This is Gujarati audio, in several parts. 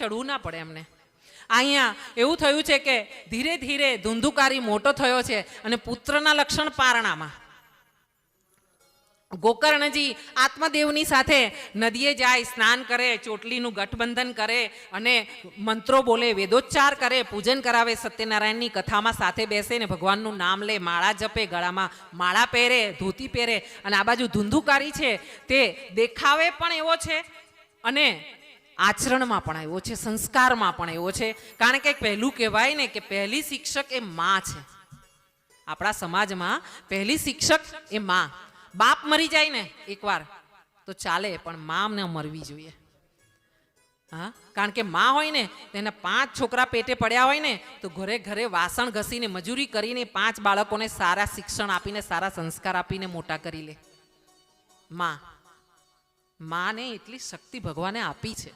ચડવું ના પડે એમને. અહીંયા એવું થયું છે કે ધીરે ધીરે ધુંધુકારી મોટો થયો છે અને પુત્રના લક્ષણ પારણામાં. ગોકર્ણજી આત્મદેવની સાથે નદીએ જાય, સ્નાન કરે, ચોટલીનું ગઠબંધન કરે અને મંત્રો બોલે, વેદોચ્ચાર કરે, પૂજન કરાવે, સત્યનારાયણની કથામાં સાથે બેસે ને ભગવાનનું નામ લે, માળા જપે, ગળામાં માળા પહેરે, ધોતી પહેરે. અને આ બાજુ ધુંધુકારી છે તે દેખાવે પણ એવો છે અને આચરણમાં પણ એવો છે, સંસ્કારમાં પણ એવો છે. કારણ કે પહેલું કહેવાય ને કે પહેલી શિક્ષક એ માં છે. આપણા સમાજમાં પહેલી શિક્ષક એ માં. બાપ મરી જાય ને એકવાર તો ચાલે, પણ માં ન મરવી જોઈએ. હા, કારણ કે માં હોય ને તેના 5 છોકરા પેટે પડ્યા હોય ને તો ઘરે ઘરે વાસણ ઘસીને મજૂરી કરીને 5 બાળકોને સારા શિક્ષણ આપીને, સારા સંસ્કાર આપીને મોટા કરી લે. માને એટલી શક્તિ ભગવાને આપી છે.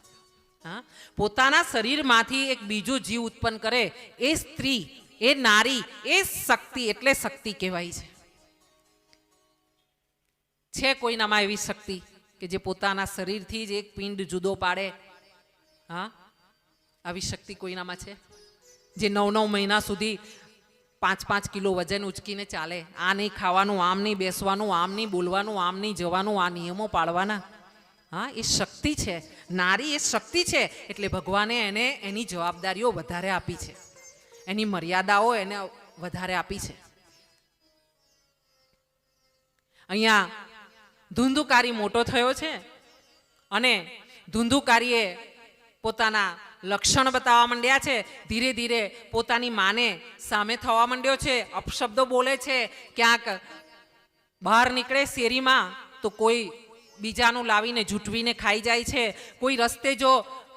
હા, પોતાના શરીરમાંથી એક બીજો જીવ ઉત્પન્ન કરે એ સ્ત્રી, એ નારી, એ શક્તિ, એટલે શક્તિ કહેવાય છે. કોઈનામાં એવી શક્તિ કે જે પોતાના શરીરથી જ એક પિંડ જુદો પાડે? હા, આવી શક્તિ કોઈનામાં છે? જે 9 મહિના સુધી 5 કિલો વજન ઉચકીને ચાલે, આ નહીં ખાવાનું, આમ નહીં બેસવાનું, આમ નહીં બોલવાનું, આમ નહીં જવાનું, આ નિયમો પાળવાના. હા, એ શક્તિ છે. નારી એ શક્તિ છે. એટલે ભગવાને એને એની જવાબદારીઓ વધારે આપી છે, એની મર્યાદાઓ એને વધારે આપી છે. અહીંયા ધુંધુકારી મોટો થયો છે અને ધુંધુકારીએ પોતાના લક્ષણ બતાવવા માંડ્યા છે. ધીરે ધીરે પોતાની માને સામે થવા માંડ્યો છે, અપશબ્દો બોલે છે. ક્યાંક બહાર નીકળે શેરીમાં તો કોઈ બીજાનું લાવીને જૂટવીને ખાઈ જાય છે. કોઈ રસ્તે જો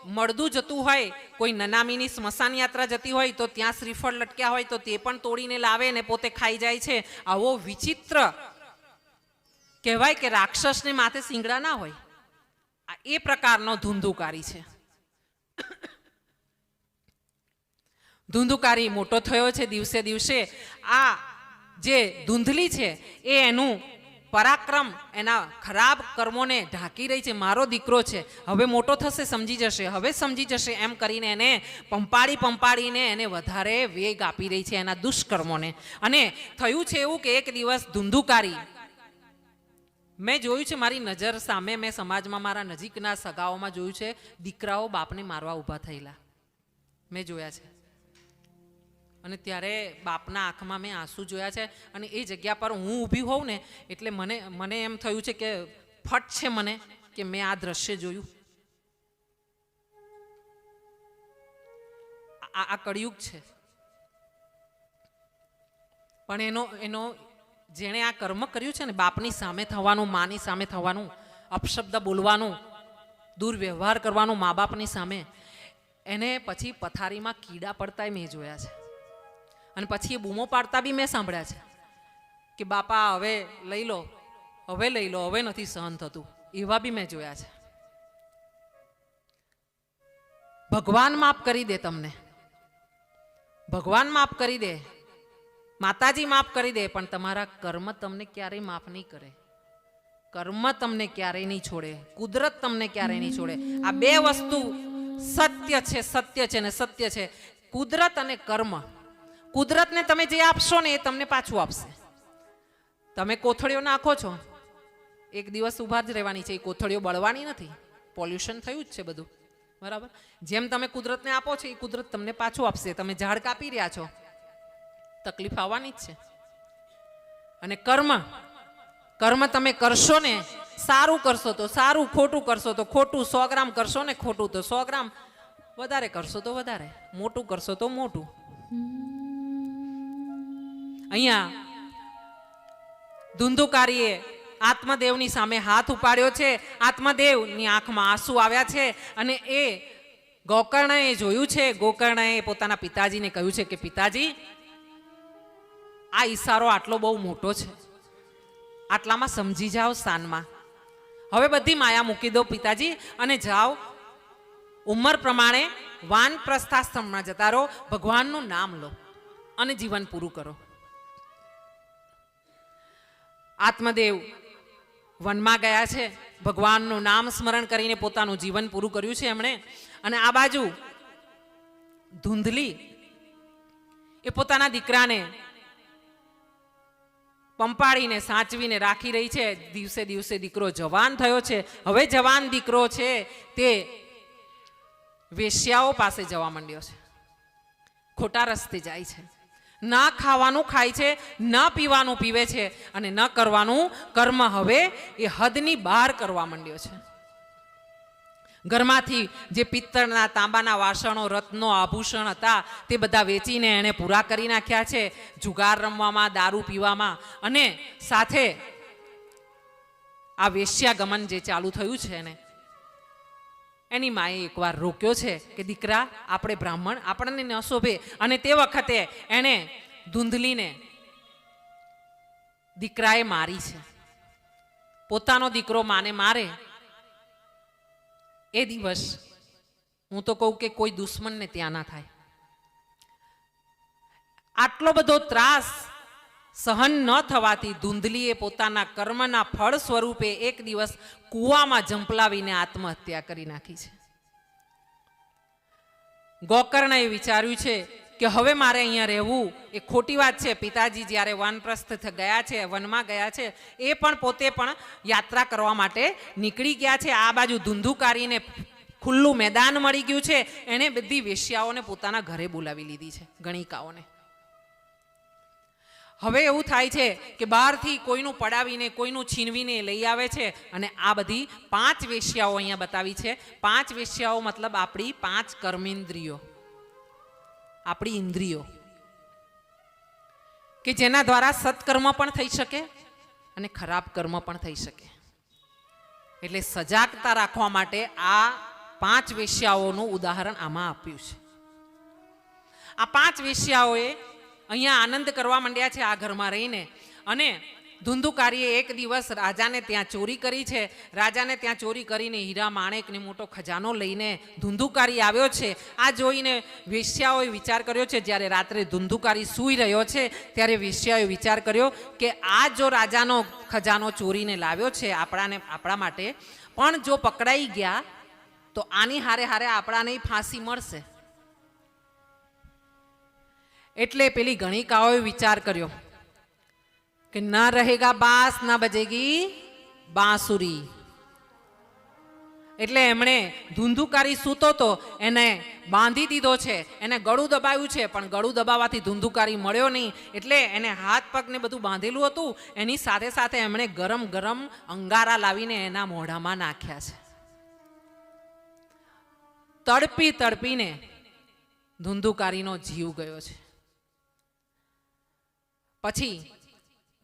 મળદું જતું હોય, કોઈ નનામીની સ્મશાન યાત્રા જતી હોય તો ત્યાં શ્રીફળ લટક્યા હોય તો તે પણ તોડીને લાવે ને પોતે ખાઈ જાય છે. આવો વિચિત્ર કહેવાય કે રાક્ષસને માથે શિંગડા ના હોય, એ પ્રકારનો ધુંધુકારી છે. ધુંધુકારી મોટો થયો છે દિવસે દિવસે. આ જે ધૂંધલી છે એ એનું પરાક્રમ, એના ખરાબ કર્મોને ઢાંકી રહી છે. મારો દીકરો છે, હવે મોટો થશે સમજી જશે, હવે સમજી જશે, એમ કરીને એને પંપાડીને એને વધારે વેગ આપી રહી છે એના દુષ્કર્મોને. અને થયું છે એવું કે એક દિવસ ધુંધુકારી, મેં જોયું છે મારી નજર સામે, મેં સમાજમાં મારા નજીકના સગાઓમાં જોયું છે, દીકરાઓ બાપને મારવા ઊભા થયેલા મેં જોયા છે. અને ત્યારે બાપના આંખમાં મેં આંસુ જોયા છે. અને એ જગ્યા પર હું ઊભી હોઉં ને એટલે મને એમ થયું છે કે ફટ છે મને કે મેં આ દ્રશ્ય જોયું. આ કળિયુગ છે. પણ એનો જેણે આ કર્મ કર્યું છે ને, બાપની સામે થવાનું, માની સામે થવાનું, અપશબ્દ બોલવાનું, દુર્વ્યવહાર કરવાનું મા બાપની સામે, એને પછી પથારીમાં કીડા પડતાય મેં જોયા છે. અને પછી એ બૂમો પાડતા બી મેં સાંભળ્યા છે કે બાપા હવે લઈ લો, હવે નથી સહન થતું, એવા બી મેં જોયા છે. ભગવાન માફ કરી દે તમને, ભગવાન માફ કરી દે, માતાજી માફ કરી દે, પણ તમારા કર્મ તમને ક્યારેય માફ નહીં કરે. કર્મ તમને ક્યારેય નહીં છોડે, કુદરત તમને ક્યારેય નહીં છોડે. આ 2 વસ્તુ સત્ય છે ને સત્ય છે. કુદરત અને કર્મ. કુદરતને તમે જે આપશો ને એ તમને પાછું આપશે. તમે કોથળીઓ નાખો છો, એક દિવસ ઊભા જ રહેવાની છે, એ કોથળીઓ બળવાની નથી. પોલ્યુશન થયું જ છે બધું, બરાબર? જેમ તમે કુદરતને આપો છો એ કુદરત તમને પાછું આપશે. તમે ઝાડ કાપી રહ્યા છો, તકલીફ આવવાની જ છે. અને કર્મ તમે કરશો ને, સારું કરશો તો સારું, ખોટું કરશો તો ખોટું. 100 ગ્રામ કરશો ને ખોટું તો 100 ગ્રામ, વધારે કરશો તો વધારે, મોટું કરશો તો મોટું. અહીંયા ધુંધુકારીએ આત્મદેવની સામે હાથ ઉપાડ્યો છે. આત્મદેવની આંખમાં આંસુ આવ્યા છે અને એ ગોકર્ણએ જોયું છે. ગોકર્ણએ પોતાના પિતાજીને કહ્યું છે કે પિતાજી, આ ઈશારો આટલો બહુ મોટો છે, આટલામાં સમજી જાઓ સાનમાં. હવે બધી માયા મૂકી દો પિતાજી અને જાઓ, ઉંમર પ્રમાણે વાનપ્રસ્થાશ્રમમાં જતા રહો, ભગવાનનું નામ લો અને જીવન પૂરું કરો. આત્મદેવ વનમાં ગયા છે, ભગવાનનું નામ સ્મરણ કરીને પોતાનું જીવન પૂરું કર્યું છે એમણે. અને આ બાજુ ધૂંધલી એ પોતાના દીકરાને પંપાળીને સાચવીને રાખી રહી છે. દિવસે દિવસે દીકરો જવાન થયો છે. હવે જવાન દીકરો છે તે વેશ્યાઓ પાસે જવા માંડ્યો છે, ખોટા રસ્તે જાય છે. ન ખાવાનું ખાય છે, ન પીવાનું પીવે છે, અને ન કરવાનું કર્મ હવે એ હદની બહાર કરવા માંડ્યો છે. ઘરમાંથી જે પિત્તળના તાંબાના વાસણો, રત્નો, આભૂષણ હતા તે બધા વેચીને એણે પૂરા કરી નાખ્યા છે, જુગાર રમવામાં, દારૂ પીવામાં. અને સાથે આ વેશ્યાગમન જે ચાલુ થયું છે ને, એની માએ એકવાર રોક્યો છે કે દીકરા, આપણે બ્રાહ્મણ, આપણને ન શોભે. અને તે વખતે એણે ધૂંધલીને દીકરાએ મારી છે. પોતાનો દીકરો માને મારે એ દિવસ હું તો કહું કે કોઈ દુશ્મનને ત્યાં ના થાય. આટલો બધો ત્રાસ સહન ન થવાથી ધૂંધલીએ પોતાના કર્મના ફળ સ્વરૂપે એક દિવસ કૂવામાં ઝંપલાવીને આત્મહત્યા કરી નાખી છે. ગોકર્ણએ વિચાર્યું છે કે હવે મારે અહીંયા રહેવું એ ખોટી વાત છે. પિતાજી જ્યારે વાનપ્રસ્થ ગયા છે, વનમાં ગયા છે, એ પણ પોતે પણ યાત્રા કરવા માટે નીકળી ગયા છે. આ બાજુ ધુંધુકારીને ખુલ્લું મેદાન મળી ગયું છે. એણે બધી વેશ્યાઓને પોતાના ઘરે બોલાવી લીધી છે, ગણિકાઓને. હવે એવું થાય છે કે બહારથી કોઈનું પડાવીને, કોઈનું છીનવીને લઈ આવે છે. અને આ બધી 5 વેશ્યાઓ અહીંયા બતાવી છે. 5 વેશ્યાઓ મતલબ આપણી 5 કર્મેન્દ્રિયો, આપણી ઇન્દ્રિયો, કે જેના દ્વારા સત્કર્મ પણ થઈ શકે અને ખરાબ કર્મ પણ થઈ શકે. એટલે સજાગતા રાખવા માટે આ 5 વેશ્યાઓનું ઉદાહરણ આમાં આપ્યું છે. આ 5 વેશ્યાઓએ અહીંયા આનંદ કરવા માંડ્યા છે આ ઘરમાં રહીને. અને ધુંધુકારીએ એક દિવસ રાજાને ત્યાં ચોરી કરી છે. રાજાને ત્યાં ચોરી કરીને હીરા માણેકને મોટો ખજાનો લઈને ધુંધુકારી આવ્યો છે. આ જોઈને વેશ્યાઓએ વિચાર કર્યો છે, જ્યારે રાત્રે ધુંધુકારી સૂઈ રહ્યો છે ત્યારે વેશ્યાઓએ વિચાર કર્યો કે આ જો રાજાનો ખજાનો ચોરીને લાવ્યો છે આપણા માટે, પણ જો પકડાઈ ગયા તો આની હારે હારે આપણાને ફાંસી મળશે. એટલે પેલી ગણિકાઓએ વિચાર કર્યો કે ના રહેગા બાસ ના બજેગી બાંસુરી. એટલે એમણે ધુંધુકારી સૂતો તો એને બાંધી દીધો છે, એને ગળું દબાવ્યું છે, પણ ગળું દબાવવાથી ધુંધુકારી મળ્યો નહીં. એટલે એને હાથ પગને બધું બાંધેલું હતું. એની સાથે સાથે એમણે ગરમ ગરમ અંગારા લાવીને એના મોઢામાં નાખ્યા છે. તડપી તડપીને ધુંધુકારીનો જીવ ગયો છે. પછી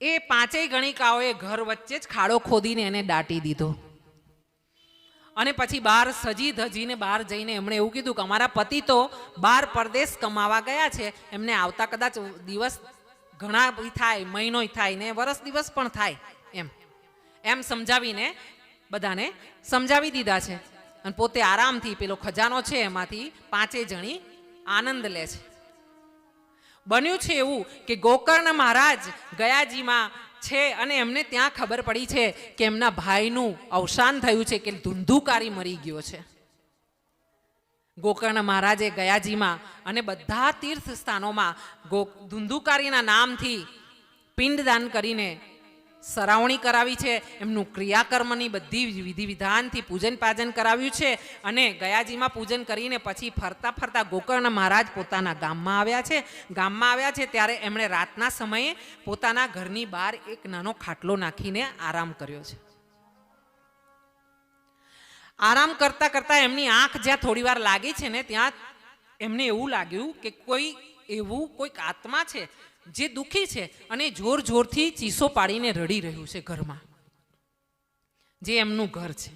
એ 5 ગણિકાઓએ ઘર વચ્ચે જ ખાડો ખોદીને એને દાટી દીધો. અને પછી બહાર સજી ધજીને બહાર જઈને એમણે એવું કીધું કે અમારા પતિ તો બહાર પરદેશ કમાવા ગયા છે, એમને આવતા કદાચ દિવસ ઘણા થાય, મહિનો થાય ને વર્ષ દિવસ પણ થાય, એમ સમજાવીને બધાને સમજાવી દીધા છે. અને પોતે આરામથી પેલો ખજાનો છે એમાંથી 5 જણી આનંદ લે છે. બન્યું છે એવું કે ગોકર્ણ મહારાજ ગયાજીમાં છે અને એમને ત્યાં ખબર પડી છે કે એમના ભાઈનું અવસાન થયું છે, કે ધુંધુકારી મરી ગયો છે. ગોકર્ણ મહારાજે ગયાજીમાં અને બધા તીર્થ સ્થાનોમાં ધુંધુકારીના નામથી પિંડદાન કરીને સરાવણી કરાવી છે. એમનું ક્રિયાકર્મની બધી વિધિ વિધાનથી પૂજન પાજન કરાવ્યું છે. અને ગયાજીમાં પૂજન કરીને પછી ફરતા ફરતા ગોકર્ણ મહારાજ પોતાના ગામમાં આવ્યા છે. ગામમાં આવ્યા છે ત્યારે એમણે રાતના સમયે પોતાના ઘરની બહાર એક નાનો ખાટલો નાખીને આરામ કર્યો છે. આરામ કરતા કરતા એમની આંખ જ્યાં થોડી વાર લાગી છે ને, ત્યાં એમને એવું લાગ્યું કે કોઈક આત્મા છે જે દુઃખી છે અને જોર જોરથી ચીસો પાડીને રડી રહ્યું છે ઘરમાં, જે એમનું ઘર છે,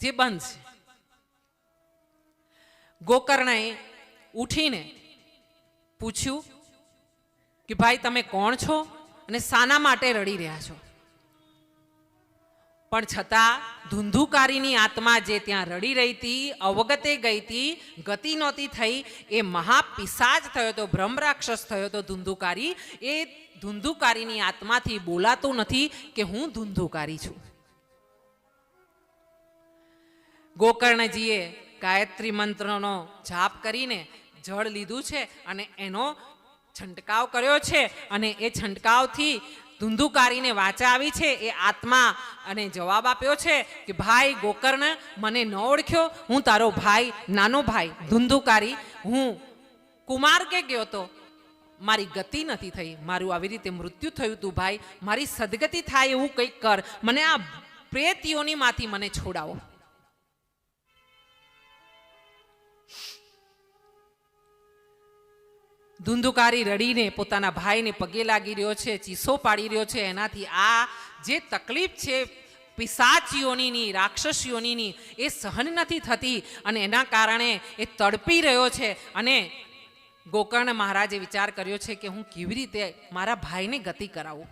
જે બંધ છે. ગોકર્ણએ ઉઠીને પૂછ્યું કે ભાઈ તમે કોણ છો અને શાના માટે રડી રહ્યા છો? પણ છતાં ધુંધુકારીની આત્મા જે ત્યાં રડી રહી હતી, અવગતે ગઈ હતી, ગતિ નહોતી થઈ, એ મહાપિશાચ થયો હતો, બ્રહ્મરાક્ષસ થયો હતો ધુંધુકારી. એ ધુંધુકારીની આત્માથી બોલાતું નથી કે હું ધુંધુકારી છું. ગોકર્ણજીએ ગાયત્રી મંત્રનો જાપ કરીને જળ લીધું છે અને એનો છંટકાવ કર્યો છે અને એ છંટકાવથી ધુંધુકારીને વાચા આવી છે. એ આત્મા અને જવાબ આપ્યો છે કે ભાઈ ગોકર્ણ, મને ન ઓળખ્યો, હું તારો ભાઈ, નાનો ભાઈ ધુંધુકારી, હું કુમાર કે ગયો તો મારી ગતિ નથી થઈ, મારું આવી રીતે મૃત્યુ થયું તું ભાઈ, મારી સદગતિ થાય એવું કંઈક કર, મને આ પ્રેત યોનિમાંથી મને છોડાવો. ધુંધુકારી રડીને પોતાના ભાઈને પગે લાગી રહ્યો છે, ચીસો પાડી રહ્યો છે. એનાથી આ જે તકલીફ છે પિશાચ યોનિની, રાક્ષસ યોનિની, એ સહન નથી થતી અને એના કારણે એ તડપી રહ્યો છે. અને ગોકર્ણ મહારાજે વિચાર કર્યો છે કે હું કેવી રીતે મારા ભાઈને ગતિ કરાવું.